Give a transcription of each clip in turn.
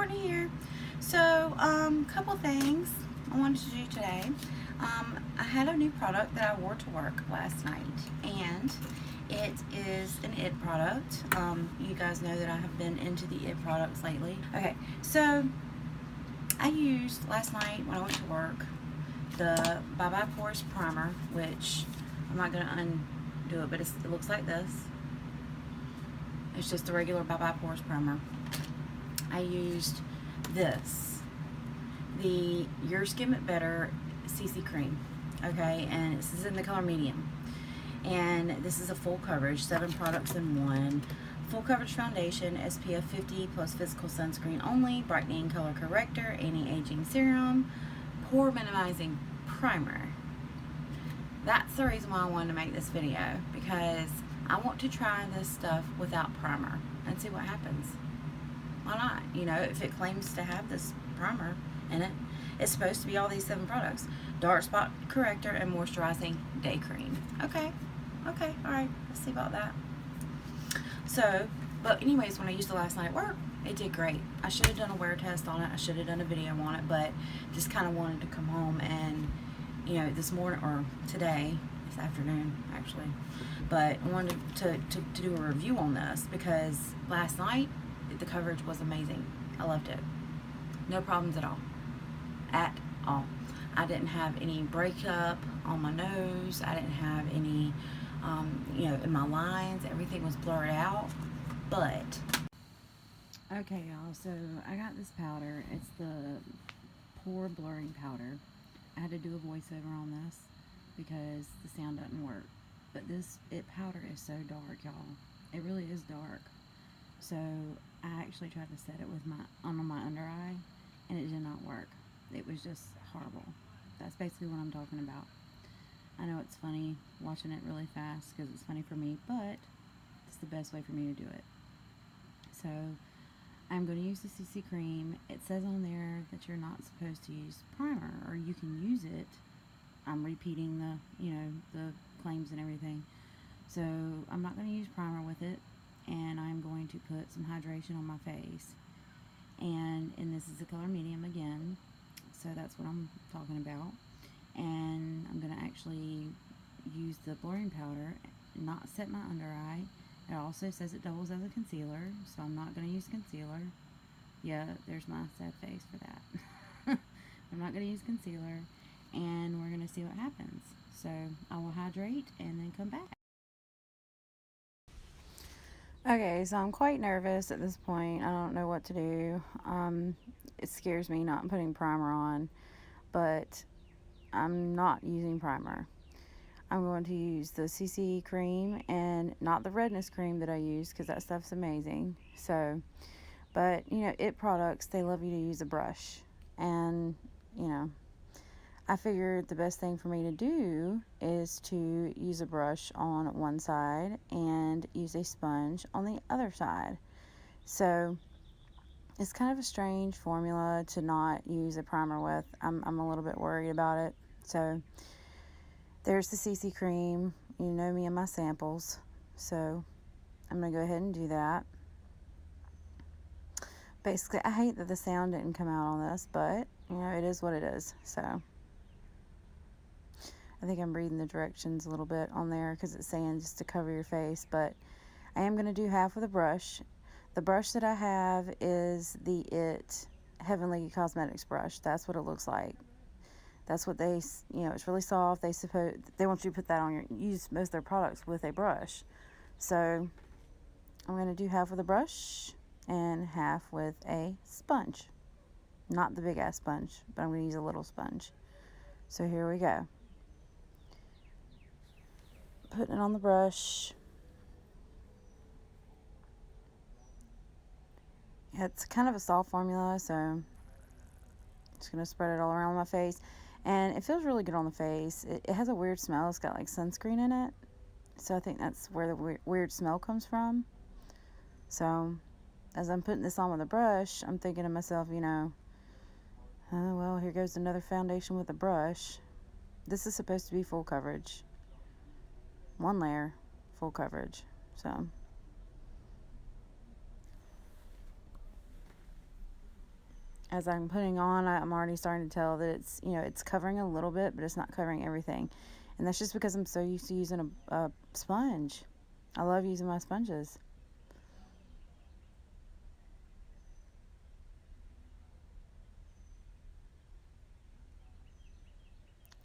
Courtney here. So, couple things I wanted to do today. I had a new product that I wore to work last night, and it is an IT product. You guys know that I have been into the IT products lately. Okay, so I used last night when I went to work the ByeBye Porous Primer, which I'm not going to undo it, but it looks like this. It's just a regular ByeBye Porous Primer. I used this, the Your Skin But Better CC Cream, okay, and this is in the color medium, and this is a full coverage, 7 products in one, full coverage foundation, SPF 50 plus physical sunscreen only, brightening color corrector, anti-aging serum, pore minimizing primer. That's the reason why I wanted to make this video, because I want to try this stuff without primer and see what happens. Why not? You know, if it claims to have this primer in it, it's supposed to be all these 7 products. Dark spot corrector and moisturizing day cream. Okay, alright, let's see about that. So, but anyways, when I used it last night at work, it did great. I should have done a wear test on it. I should have done a video on it, but just kind of wanted to come home and, you know, this morning, or today, this afternoon actually, but I wanted to do a review on this because last night, the coverage was amazing. I loved it. No problems at all. At all. I didn't have any breakup on my nose. I didn't have any, you know, in my lines. Everything was blurred out. But, okay, y'all. So, I got this powder. It's the pore blurring powder. I had to do a voiceover on this because the sound doesn't work. But this powder is so dark, y'all. It really is dark. So I actually tried to set it with on my under eye, and it did not work. It was just horrible. That's basically what I'm talking about. I know it's funny watching it really fast because it's funny for me, but it's the best way for me to do it. So I'm going to use the CC cream. It says on there that you're not supposed to use primer, or you can use it. I'm repeating the claims and everything. So I'm not going to use primer with it. And I'm going to put some hydration on my face, and this is the color medium again, so that's what I'm talking about. And I'm going to actually use the blurring powder, not set my under eye. It also says it doubles as a concealer, so I'm not going to use concealer. Yeah, there's my sad face for that. I'm not going to use concealer, and we're going to see what happens. So I will hydrate and then come back. Okay, so I'm quite nervous at this point. I don't know what to do. It scares me not putting primer on, but I'm not using primer. I'm going to use the CC cream and not the redness cream that I use, because that stuff's amazing. So, but, you know, IT products, they love you to use a brush. And, you know, I figured the best thing for me to do is to use a brush on one side and use a sponge on the other side. So it's kind of a strange formula to not use a primer with. I'm a little bit worried about it. So there's the CC cream. You know me and my samples. So I'm going to go ahead and do that. Basically, I hate that the sound didn't come out on this, but, you know, it is what it is. So I think I'm reading the directions a little bit on there because it's saying just to cover your face, but I am going to do half with a brush. The brush that I have is the IT Heavenly Cosmetics brush. That's what it looks like. That's what they, you know, it's really soft. They want you to put that on use most of their products with a brush. So I'm going to do half with a brush and half with a sponge. Not the big ass sponge, but I'm going to use a little sponge. So here we go. Putting it on the brush. It's kind of a soft formula, so I'm just going to spread it all around my face. And it feels really good on the face. It has a weird smell. It's got like sunscreen in it. So I think that's where the weird smell comes from. So as I'm putting this on with a brush, I'm thinking to myself, you know, oh, well, here goes another foundation with a brush. This is supposed to be full coverage. One layer, full coverage. So as I'm putting on, I'm already starting to tell that it's, it's covering a little bit, but it's not covering everything. And that's just because I'm so used to using a sponge. I love using my sponges.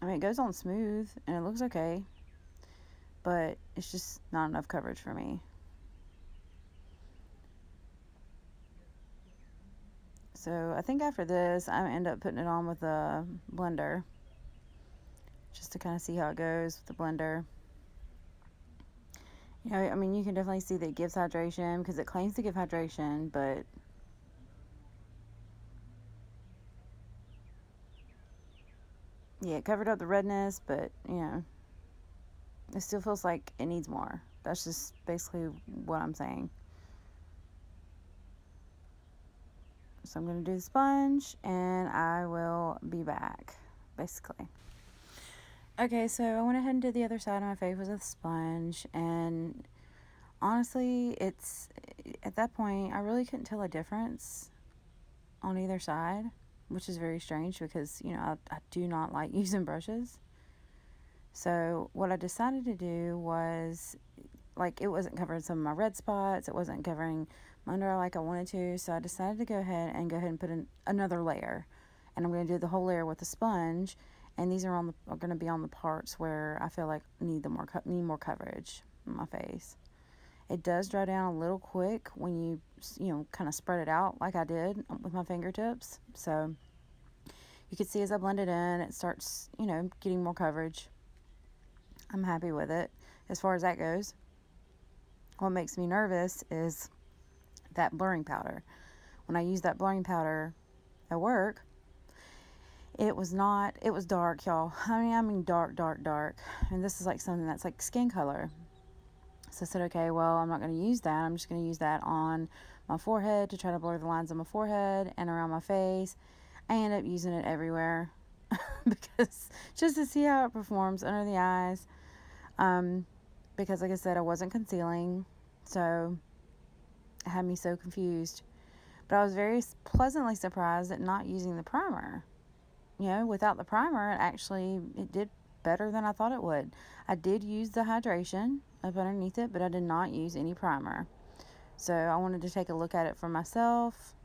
I mean, it goes on smooth and it looks okay, but it's just not enough coverage for me. So I think after this, I end up putting it on with a blender just to kind of see how it goes with the blender. I mean, you can definitely see that it gives hydration because it claims to give hydration, but yeah, it covered up the redness, but it still feels like it needs more. That's just basically what I'm saying. So I'm going to do the sponge and I will be back, basically. Okay, so I went ahead and did the other side of my face with a sponge, and honestly, it's at that point I really couldn't tell a difference on either side, which is very strange because I do not like using brushes. So what I decided to do was, like, it wasn't covering some of my red spots, it wasn't covering my under eye like I wanted to, so I decided to go ahead and put in another layer, and I'm going to do the whole layer with a sponge. And these are going to be on the parts where I feel like need more coverage on my face. It does dry down a little quick when you kind of spread it out like I did with my fingertips. So you can see as I blend it in, it starts, getting more coverage. I'm happy with it as far as that goes. What makes me nervous is that blurring powder. When I use that blurring powder at work, it was dark, y'all. I mean dark, dark, dark. And this is like something that's like skin color. So I said, okay, well, I'm not going to use that. I'm just going to use that on my forehead to try to blur the lines on my forehead and around my face. I end up using it everywhere because just to see how it performs under the eyes. Because like I said, I wasn't concealing, so it had me so confused. But I was very pleasantly surprised at not using the primer. Without the primer, it did better than I thought it would. I did use the hydration up underneath it, but I did not use any primer. So I wanted to take a look at it for myself.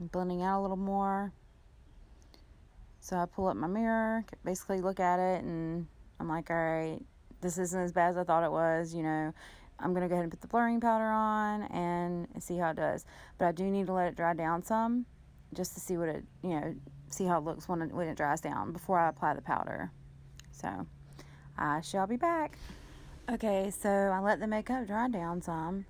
I'm blending out a little more. So I pull up my mirror, basically look at it, and I'm like, all right, this isn't as bad as I thought it was. I'm going to go ahead and put the blurring powder on and see how it does. But I do need to let it dry down some, just to see what it, see how it looks when it dries down before I apply the powder. So I shall be back. Okay, so I let the makeup dry down some,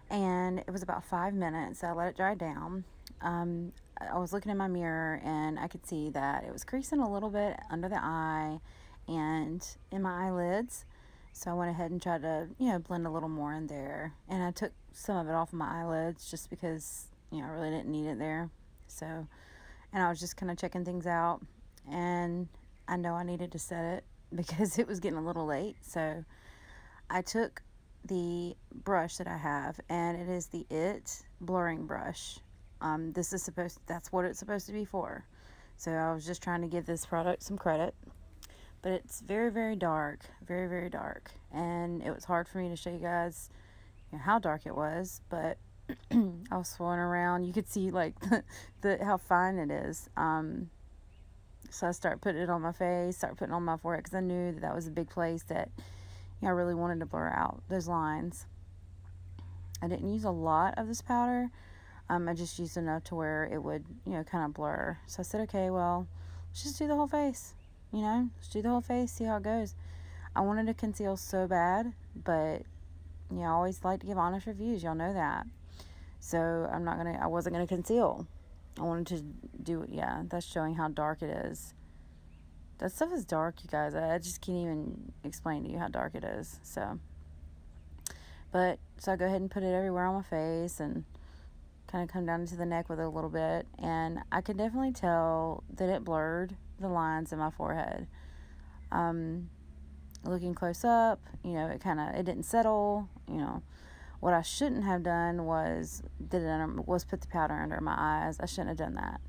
and it was about 5 minutes. I let it dry down. I was looking in my mirror and I could see that it was creasing a little bit under the eye and in my eyelids. So I went ahead and tried to, blend a little more in there. And I took some of it off of my eyelids just because, I really didn't need it there. So, and I was just kind of checking things out. And I know I needed to set it because it was getting a little late. So I took the brush that I have, and it is the IT blurring brush. That's what it's supposed to be for. So I was just trying to give this product some credit. But it's very, very dark. Very, very dark. And it was hard for me to show you guys how dark it was. But I was swirling around. You could see like how fine it is. So I started putting it on my face, started putting it on my forehead because I knew that was a big place that I really wanted to blur out those lines. I didn't use a lot of this powder. I just used enough to where it would, kind of blur. So I said, okay, well, let's just do the whole face. Let's do the whole face, see how it goes. I wanted to conceal so bad, but, I always like to give honest reviews. Y'all know that. So I wasn't going to conceal. I wanted to do it. Yeah, that's showing how dark it is. That stuff is dark, you guys. I just can't even explain to you how dark it is. So I go ahead and put it everywhere on my face and kind of come down into the neck with it a little bit, and I could definitely tell that it blurred the lines in my forehead. Looking close up, it didn't settle, What I shouldn't have done was put the powder under my eyes. I shouldn't have done that.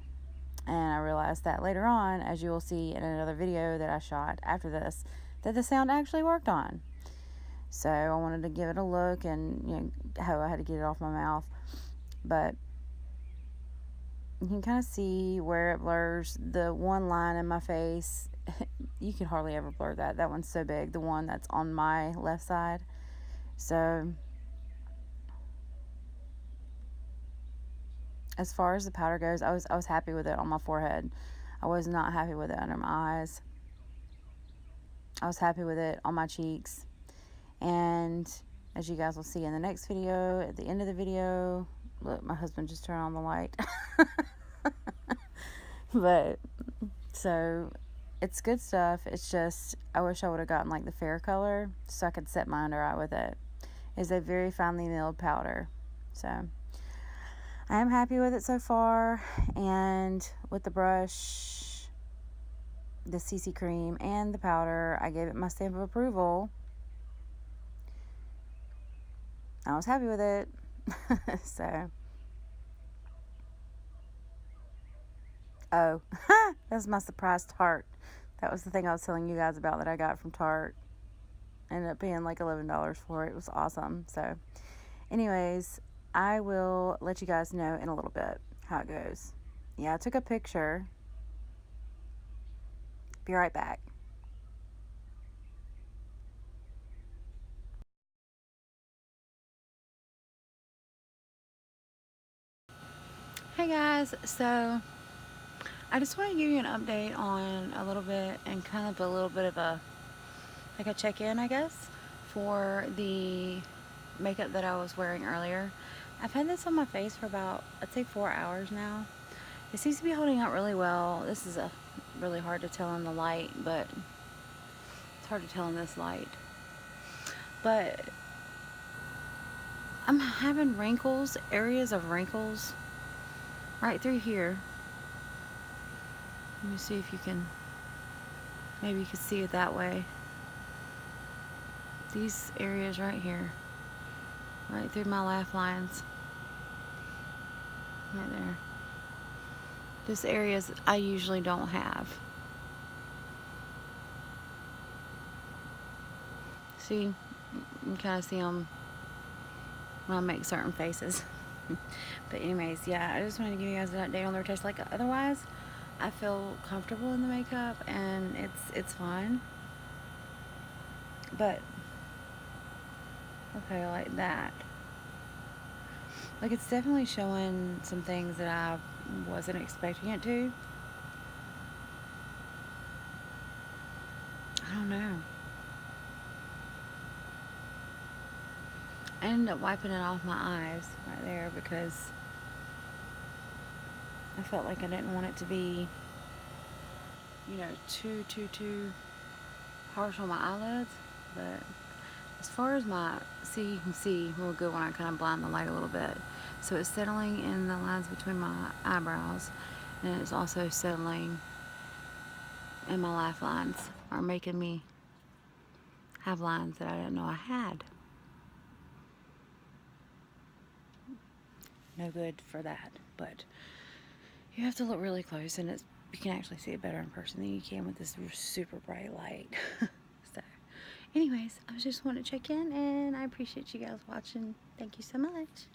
And I realized that later on, as you will see in another video that I shot after this, that the sound actually worked on. So I wanted to give it a look, and how I had to get it off my mouth. But you can kind of see where it blurs the one line in my face. You can hardly ever blur that. That one's so big, the one that's on my left side. So as far as the powder goes, I was happy with it on my forehead. I was not happy with it under my eyes. I was happy with it on my cheeks. And as you guys will see in the next video, at the end of the video, look, my husband just turned on the light. But, so, it's good stuff. It's just, I wish I would have gotten like the fair color so I could set my under eye with it. It's a very finely milled powder. So, I am happy with it so far. And with the brush, the CC cream, and the powder, I gave it my stamp of approval. I was happy with it. So, oh, that's my surprise Tarte. That was the thing I was telling you guys about that I got from Tarte. Ended up paying like $11 for it. It was awesome. So, anyways, I will let you guys know in a little bit how it goes. Yeah, I took a picture. Be right back. Hey guys, so I just want to give you an update on a little bit, and kind of a little bit of a check-in, I guess, for the makeup that I was wearing earlier. I've had this on my face for about, I'd say, 4 hours now. It seems to be holding up really well. This is really hard to tell in the light, but it's hard to tell in this light. But I'm having wrinkles, areas of wrinkles right through here. Let me see if you can, maybe you can see it that way. These areas right here, right through my laugh lines, right there. This areas I usually don't have. See, you can kind of see them when I make certain faces. But anyways, yeah, I just wanted to give you guys an update on their taste. Like, otherwise, I feel comfortable in the makeup, and it's fine. But okay, like that. Like, it's definitely showing some things that I wasn't expecting it to. I don't know. I ended up wiping it off my eyes right there because I felt like I didn't want it to be, too harsh on my eyelids. But as far as you can see real good when I kind of blind the light a little bit. So it's settling in the lines between my eyebrows, and it's also settling in my laugh lines, or making me have lines that I didn't know I had. No good for that, but you have to look really close, and you can actually see it better in person than you can with this super bright light. So, anyways, I just want to check in, and I appreciate you guys watching. Thank you so much.